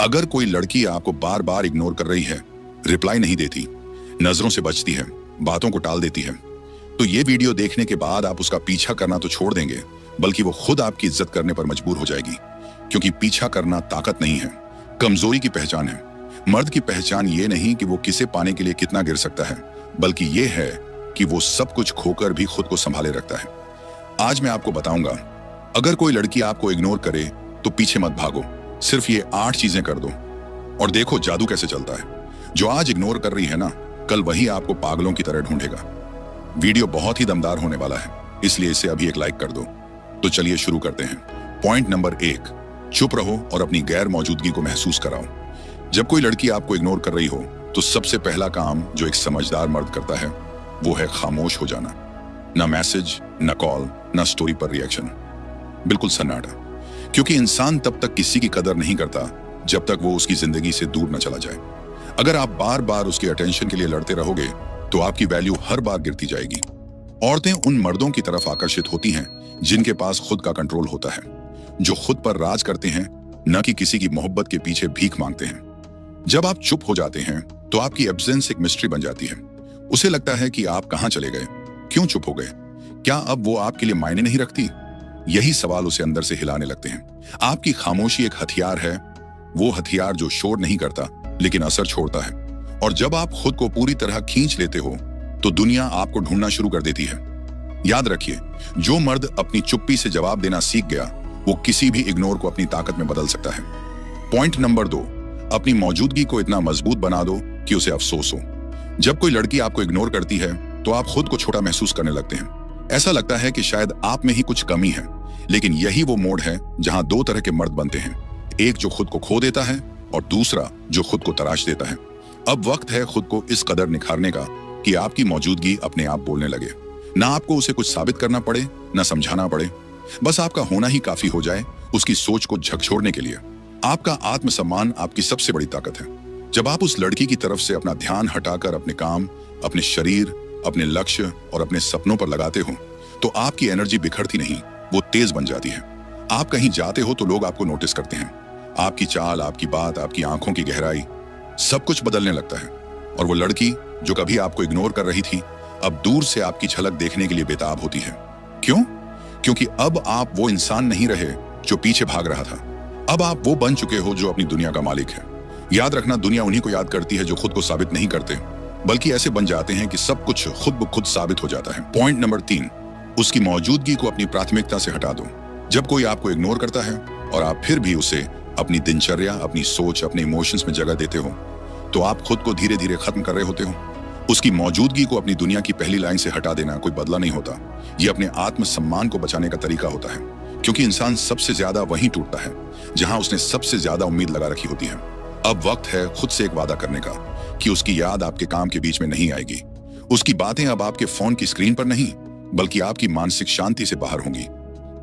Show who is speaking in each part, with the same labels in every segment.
Speaker 1: अगर कोई लड़की आपको बार बार इग्नोर कर रही है, रिप्लाई नहीं देती, नजरों से बचती है, बातों को टाल देती है, तो ये वीडियो देखने के बाद आप उसका पीछा करना तो छोड़ देंगे, बल्कि वो खुद आपकी इज्जत करने पर मजबूर हो जाएगी। क्योंकि पीछा करना ताकत नहीं है, कमजोरी की पहचान है। मर्द की पहचान ये नहीं कि वो किसे पाने के लिए कितना गिर सकता है, बल्कि ये है कि वो सब कुछ खोकर भी खुद को संभाले रखता है। आज मैं आपको बताऊंगा, अगर कोई लड़की आपको इग्नोर करे तो पीछे मत भागो, सिर्फ ये 8 चीजें कर दो और देखो जादू कैसे चलता है। जो आज इग्नोर कर रही है ना, कल वही आपको पागलों की तरह ढूंढेगा। वीडियो बहुत ही दमदार होने वाला है, इसलिए इसे अभी एक लाइक कर दो। तो चलिए शुरू करते हैं। पॉइंट नंबर 1, चुप रहो और अपनी गैर मौजूदगी को महसूस कराओ। जब कोई लड़की आपको इग्नोर कर रही हो तो सबसे पहला काम जो एक समझदार मर्द करता है वो है खामोश हो जाना। ना मैसेज, ना कॉल, ना स्टोरी पर रिएक्शन, बिल्कुल सन्नाटा। क्योंकि इंसान तब तक किसी की कदर नहीं करता जब तक वो उसकी जिंदगी से दूर न चला जाए। अगर आप बार बार उसके अटेंशन के लिए लड़ते रहोगे तो आपकी वैल्यू हर बार गिरती जाएगी। औरतें उन मर्दों की तरफ आकर्षित होती हैं जिनके पास खुद का कंट्रोल होता है, जो खुद पर राज करते हैं, न कि किसी की मोहब्बत के पीछे भीख मांगते हैं। जब आप चुप हो जाते हैं तो आपकी एब्सेंस एक मिस्ट्री बन जाती है। उसे लगता है कि आप कहां चले गए, क्यों चुप हो गए, क्या अब वो आपके लिए मायने नहीं रखती? यही सवाल उसे अंदर से हिलाने लगते हैं। आपकी खामोशी एक हथियार है, वो हथियार जो शोर नहीं करता लेकिन असर छोड़ता है। और जब आप खुद को पूरी तरह खींच लेते हो तो दुनिया आपको ढूंढना शुरू कर देती है। याद रखिए, जो मर्द अपनी चुप्पी से जवाब देना सीख गया वो किसी भी इग्नोर को अपनी ताकत में बदल सकता है। पॉइंट नंबर 2, अपनी मौजूदगी को इतना मजबूत बना दो कि उसे अफसोस हो। जब कोई लड़की आपको इग्नोर करती है तो आप खुद को छोटा महसूस करने लगते हैं। ऐसा लगता है कि शायद आप में ही कुछ कमी है। लेकिन यही वो मोड़ है जहां 2 तरह के मर्द बनते हैं, एक जो खुद को खो देता है और दूसरा जो खुद को तराश देता है। अब वक्त है खुद को इस कदर निखारने का कि आपकी मौजूदगी अपने आप बोलने लगे। ना आपको उसे कुछ साबित करना पड़े, ना समझाना पड़े, बस आपका होना ही काफी हो जाए उसकी सोच को झकझोरने के लिए। आपका आत्मसम्मान आपकी सबसे बड़ी ताकत है। जब आप उस लड़की की तरफ से अपना ध्यान हटाकर अपने काम, अपने शरीर, अपने लक्ष्य और अपने सपनों पर लगाते हो तो आपकी एनर्जी बिखरती नहीं, वो तेज बन जाती है। आप कहीं जाते हो तो लोग आपको नोटिस करते हैं। आपकी चाल, आपकी बात, आपकी आंखों की गहराई, सब कुछ बदलने लगता है। और वो लड़की जो कभी आपको इग्नोर कर रही थी अब दूर से आपकी झलक देखने के लिए बेताब होती है। क्यों? क्योंकि अब आप वो इंसान नहीं रहे जो पीछे भाग रहा था। अब आप वो बन चुके हो जो अपनी दुनिया का मालिक है। याद रखना, दुनिया उन्हीं को याद करती है जो खुद को साबित नहीं करते, बल्कि ऐसे बन जाते हैं कि सब कुछ खुद ब खुद साबित हो जाता है। पॉइंट नंबर 3, उसकी मौजूदगी को अपनी प्राथमिकता से हटा दो। जब कोई आपको इग्नोर करता है और आप फिर भी उसे अपनी दिनचर्या, अपनी सोच, अपने इमोशंस में जगह देते हो तो आप खुद को धीरे धीरे खत्म कर रहे होते हो। उसकी मौजूदगी को अपनी दुनिया की पहली लाइन से हटा देना कोई बदला नहीं होता, ये अपने आत्मसम्मान को बचाने का तरीका होता है। क्योंकि इंसान सबसे ज्यादा वहीं टूटता है जहां उसने सबसे ज्यादा उम्मीद लगा रखी होती है। अब वक्त है खुद से एक वादा करने का कि उसकी याद आपके काम के बीच में नहीं आएगी। उसकी बातें अब आपके फोन की स्क्रीन पर नहीं, बल्कि आपकी मानसिक शांति से बाहर होंगी।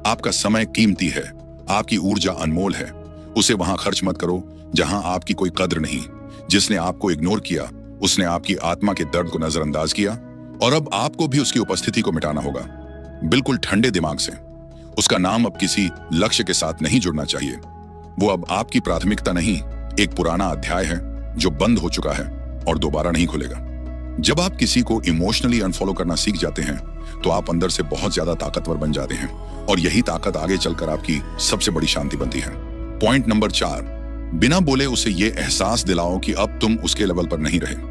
Speaker 1: आपका समय कीमती है, आपकी ऊर्जा अनमोल है। उसे वहां खर्च मत करो जहां आपकी कोई कद्र नहीं। जिसने आपको इग्नोर किया उसने आपकी आत्मा के दर्द को नजरअंदाज किया और अब आपको भी उसकी उपस्थिति को मिटाना होगा, बिल्कुल ठंडे दिमाग से। उसका नाम अब किसी लक्ष्य के साथ नहीं जुड़ना चाहिए। वो अब आपकी प्राथमिकता नहीं, एक पुराना अध्याय है जो बंद हो चुका है और दोबारा नहीं खुलेगा। जब आप किसी को इमोशनली अनफॉलो करना सीख जाते हैं तो आप अंदर से बहुत ज्यादा ताकतवर बन जाते हैं और यही ताकत आगे चलकर आपकी सबसे बड़ी शांति बनती है। पॉइंट नंबर 4, बिना बोले उसे ये एहसास दिलाओ कि अब तुम उसके लेवल पर नहीं रहे।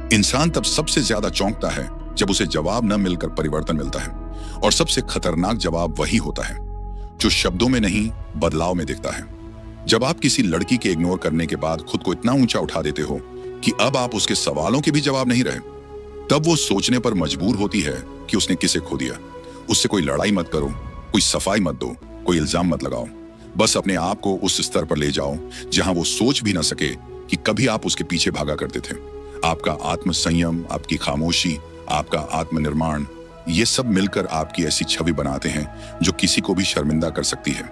Speaker 1: इंसान तब सबसे ज्यादा चौंकता है जब उसे जवाब न मिलकर परिवर्तन मिलता है, और सबसे खतरनाक जवाब वही होता है जो शब्दों में नहीं बदलाव में दिखता है। जब आप किसी लड़की के इग्नोर करने के बाद खुद को इतना ऊंचा उठा देते हो कि अब आप उसके सवालों के भी जवाब नहीं रहे, तब वो सोचने पर मजबूर होती है कि उसने किसे खो दिया। उससे कोई लड़ाई मत करो, कोई सफाई मत दो, कोई इल्जाम मत लगाओ। बस अपने आप को उस स्तर पर ले जाओ जहां वो सोच भी ना सके कि कभी आप उसके पीछे भागा करते थे। आपका आत्मसंयम, आपकी खामोशी, आपका आत्मनिर्माण, ये सब मिलकर आपकी ऐसी छवि बनाते हैं जो किसी को भी शर्मिंदा कर सकती है।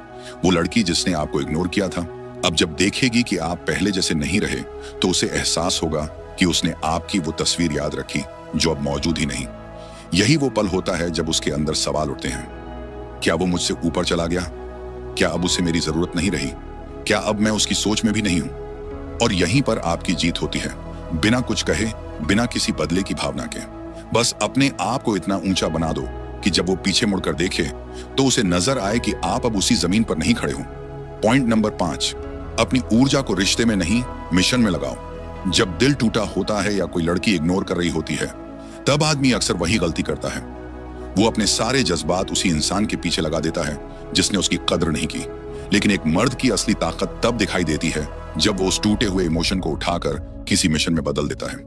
Speaker 1: वो लड़की जिसने आपको इग्नोर किया था अब जब देखेगी कि आप पहले जैसे नहीं रहे तो उसे एहसास होगा कि उसने आपकी वो तस्वीर याद रखी जो अब मौजूद ही नहीं। यही वो पल होता है जब उसके अंदर सवाल उठते हैं, क्या वो मुझसे ऊपर चला गया? क्या अब उसे मेरी जरूरत नहीं रही? क्या अब मैं उसकी सोच में भी नहीं हूं? और यहीं पर आपकी जीत होती है, बिना कुछ कहे, बिना किसी बदले की भावना के। बस अपने आप को इतना ऊंचा बना दो कि जब वो पीछे मुड़कर देखे तो उसे नजर आए कि आप अब उसी जमीन पर नहीं खड़े हो। पॉइंट नंबर 5, अपनी ऊर्जा को रिश्ते में नहीं, मिशन में लगाओ। जब दिल टूटा होता है या कोई लड़की इग्नोर कर रही होती है, तब आदमी अक्सर वही गलती करता है। वो अपने सारे जज्बात उसी इंसान के पीछे लगा देता है जिसने उसकी कदर नहीं की। लेकिन एक मर्द की असली ताकत तब दिखाई देती है जब वो उस टूटे हुए इमोशन को उठाकर किसी मिशन में बदल देता है।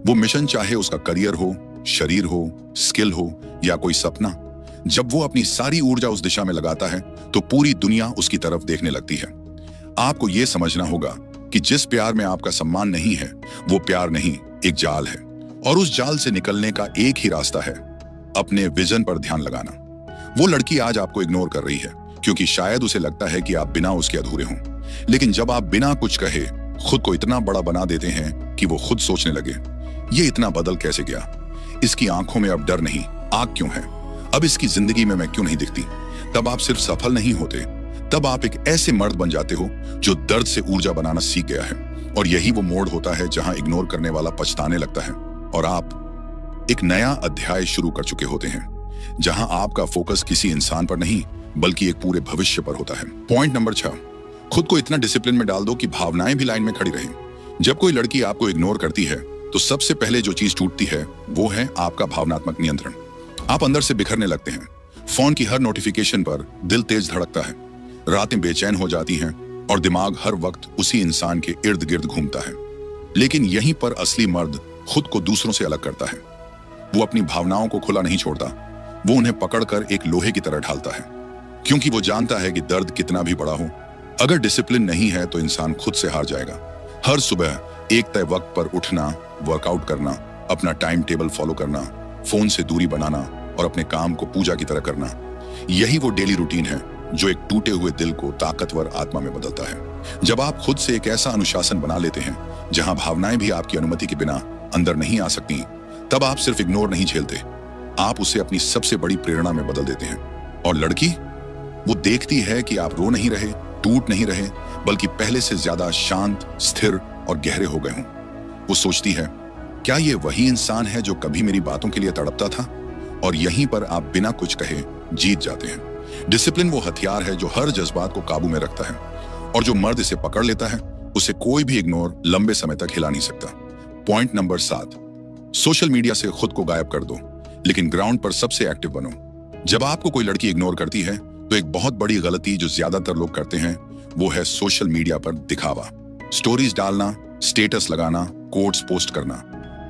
Speaker 1: वो मिशन चाहे उसका करियर हो, शरीर हो, स्किल हो या कोई सपना, जब वो अपनी सारी ऊर्जा उस दिशा में लगाता है तो पूरी दुनिया उसकी तरफ देखने लगती है। आपको यह समझना होगा कि जिस प्यार में आपका सम्मान नहीं है, वो प्यार नहीं, एक जाल है। और उस जाल से निकलने का एक ही रास्ता है, अपने विजन पर ध्यान लगाना। वो लड़की आज आपको इग्नोर कर रही है क्योंकि शायद उसे लगता है कि आप बिना उसके अधूरे हों। लेकिन जब आप बिना कुछ कहे खुद को इतना बड़ा बना देते हैं कि वो खुद सोचने लगे, ये इतना बदल कैसे गया? इसकी आंखों में अब डर नहीं, आग क्यों है? अब इसकी जिंदगी में मैं क्यों नहीं दिखती? तब आप सिर्फ सफल नहीं होते, तब आप एक ऐसे मर्द बन जाते हो जो दर्द से ऊर्जा बनाना सीख गया है। और यही वो मोड़ होता है जहां इग्नोर करने वाला पछताने लगता है और आप एक नया अध्याय शुरू कर चुके होते हैं, जहां आपका फोकस किसी इंसान पर नहीं बल्कि एक पूरे भविष्य पर होता है। पॉइंट नंबर 6, खुद को इतना डिसिप्लिन में डाल दो कि भावनाएं भी लाइन में खड़ी रहें। जब कोई लड़की आपको इग्नोर करती है तो सबसे पहले जो चीज टूटती है वो है आपका भावनात्मक नियंत्रण। आप अंदर से बिखरने लगते हैं। फोन की हर नोटिफिकेशन पर दिल तेज धड़कता है, रातें बेचैन हो जाती हैं और दिमाग हर वक्त उसी इंसान के इर्द गिर्द घूमता है। लेकिन यहीं पर असली मर्द खुद को दूसरों से अलग करता है। वो अपनी भावनाओं को खुला नहीं छोड़ता, वो उन्हें पकड़कर एक लोहे की तरह ढालता है, क्योंकि वो जानता है कि दर्द कितना भी बड़ा हो, अगर डिसिप्लिन नहीं है तो इंसान खुद से हार जाएगा। हर सुबह एक तय वक्त पर उठना, वर्कआउट करना, अपना टाइम टेबल फॉलो करना, फोन से दूरी बनाना और अपने काम को पूजा की तरह करना, यही वो डेली रूटीन है जो एक टूटे हुए दिल को ताकतवर आत्मा में बदलता है। जब आप खुद से एक ऐसा अनुशासन बना लेते हैं जहां भावनाएं भी आपकी अनुमति के बिना अंदर नहीं आ सकती, तब आप सिर्फ इग्नोर नहीं झेलते, आप उसे अपनी सबसे बड़ी प्रेरणा में बदल देते हैं। और लड़की, वो देखती है कि आप रो नहीं रहे, टूट नहीं रहे, बल्कि पहले से ज्यादा शांत, स्थिर और गहरे हो गए हों। वो सोचती है, क्या ये वही इंसान है जो कभी मेरी बातों के लिए तड़पता था? और यहीं पर आप बिना कुछ कहे जीत जाते हैं। डिसिप्लिन वो हथियार है जो हर जज्बात को काबू में रखता है, और जो मर्द इसे पकड़ लेता है उसे कोई भी इग्नोर लंबे समय तक हिला नहीं सकता। पॉइंट नंबर 7, सोशल मीडिया से खुद को गायब कर दो, लेकिन ग्राउंड पर सबसे एक्टिव बनो। जब आपको कोई लड़की इग्नोर करती है तो एक बहुत बड़ी गलती जो ज्यादातर लोग करते हैं वो है सोशल मीडिया पर दिखावा, स्टोरीज डालना, स्टेटस लगाना, कोट्स पोस्ट करना,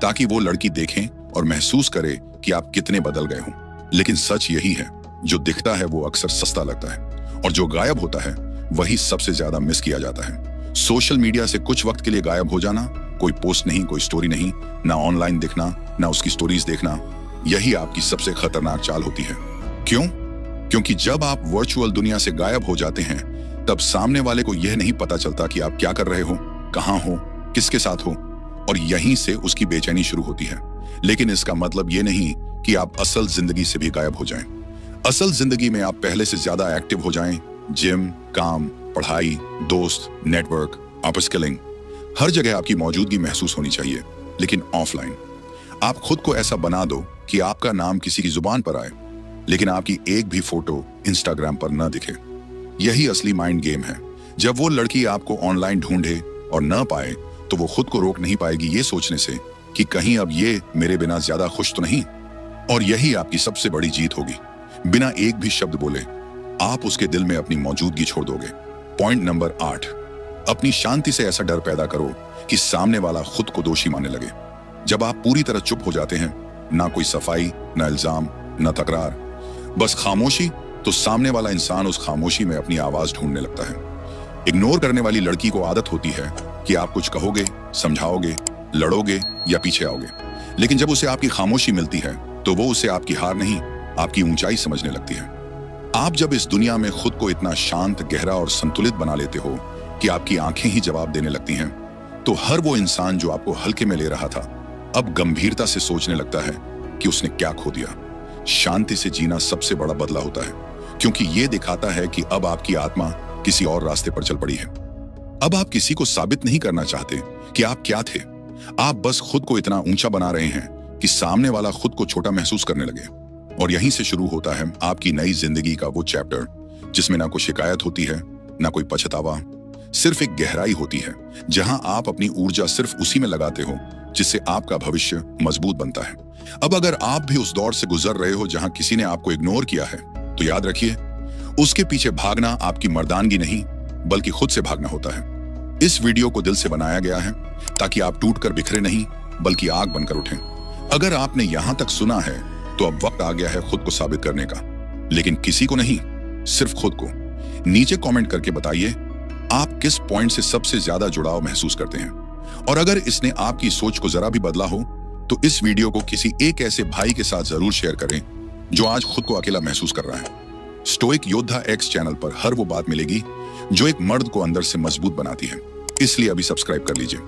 Speaker 1: ताकि वो लड़की देखें और महसूस करे कि आप कितने बदल गए हों। लेकिन सच यही है, जो दिखता है वो अक्सर सस्ता लगता है, और जो गायब होता है वही सबसे ज्यादा मिस किया जाता है। सोशल मीडिया से कुछ वक्त के लिए गायब हो जाना, कोई पोस्ट नहीं, कोई स्टोरी नहीं, ना ऑनलाइन दिखना, ना उसकी स्टोरीज देखना, यही आपकी सबसे खतरनाक चाल होती है। क्यों? क्योंकि जब आप वर्चुअल दुनिया से गायब हो जाते हैं तब सामने वाले को यह नहीं पता चलता कि आप क्या कर रहे हो, कहां हो, किसके साथ हो, और यहीं से उसकी बेचैनी शुरू होती है। लेकिन इसका मतलब यह नहीं कि आप असल जिंदगी से भी गायब हो जाएं। असल जिंदगी में आप पहले से ज्यादा एक्टिव हो जाएं, जिम, काम, पढ़ाई, दोस्त, नेटवर्क, अपस्किलिंग, हर जगह आपकी मौजूदगी महसूस होनी चाहिए, लेकिन ऑफलाइन। आप खुद को ऐसा बना दो कि आपका नाम किसी की जुबान पर आए, लेकिन आपकी एक भी फोटो इंस्टाग्राम पर न दिखे। यही असली माइंड गेम है। जब वो लड़की आपको ऑनलाइन ढूंढे और न पाए तो वो खुद को रोक नहीं पाएगी ये सोचने से कि कहीं अब ये मेरे बिना ज्यादा खुश तो नहीं। और यही आपकी सबसे बड़ी जीत होगी। बिना एक भी शब्द बोले आप उसके दिल में अपनी मौजूदगी छोड़ दोगे। पॉइंट नंबर 8, अपनी शांति से ऐसा डर पैदा करो कि सामने वाला खुद को दोषी मानने लगे। जब आप पूरी तरह चुप हो जाते हैं, ना कोई सफाई, ना इल्जाम, ना तकरार, बस खामोशी, तो सामने वाला इंसान उस खामोशी में अपनी आवाज ढूंढने लगता है। इग्नोर करने वाली लड़की को आदत होती है कि आप कुछ कहोगे, समझाओगे, लड़ोगे या पीछे आओगे, लेकिन जब उसे आपकी खामोशी मिलती है तो वो उसे आपकी हार नहीं, आपकी ऊंचाई समझने लगती है। आप जब इस दुनिया में खुद को इतना शांत, गहरा और संतुलित बना लेते हो कि आपकी आंखें ही जवाब देने लगती हैं, तो हर वो इंसान जो आपको हल्के में ले रहा था अब गंभीरता से सोचने लगता है कि उसने क्या खो दिया। शांति से जीना सबसे बड़ा बदला होता है, क्योंकि ये दिखाता है कि अब आपकी आत्मा किसी और रास्ते पर चल पड़ी है। अब आप किसी को साबित नहीं करना चाहते कि आप क्या थे। आप बस खुद को इतना ऊंचा बना रहे हैं कि सामने वाला खुद को छोटा महसूस करने लगे। और यहीं से शुरू होता है आपकी नई जिंदगी का वो चैप्टर जिसमें ना कोई शिकायत होती है, ना कोई पछतावा, सिर्फ एक गहराई होती है जहां आप अपनी ऊर्जा सिर्फ उसी में लगाते हो जिससे आपका भविष्य मजबूत बनता है। अब अगर आप भी उस दौर से गुजर रहे हो जहां किसी ने आपको इग्नोर किया है, तो याद रखिए, उसके पीछे भागना आपकी मर्दानगी नहीं बल्कि खुद से भागना होता है। इस वीडियो को दिल से बनाया गया है ताकि आप टूटकर बिखरे नहीं बल्कि आग बनकर उठें। अगर आपने यहां तक सुना है तो अब वक्त आ गया है खुद को साबित करने का, लेकिन किसी को नहीं, सिर्फ खुद को। नीचे कमेंट करके बताइए आप किस पॉइंट से सबसे ज्यादा जुड़ाव महसूस करते हैं। और अगर इसने आपकी सोच को जरा भी बदला हो तो इस वीडियो को किसी एक ऐसे भाई के साथ जरूर शेयर करें जो आज खुद को अकेला महसूस कर रहा है। स्टोइक योद्धा एक्स चैनल पर हर वो बात मिलेगी जो एक मर्द को अंदर से मजबूत बनाती है, इसलिए अभी सब्सक्राइब कर लीजिए।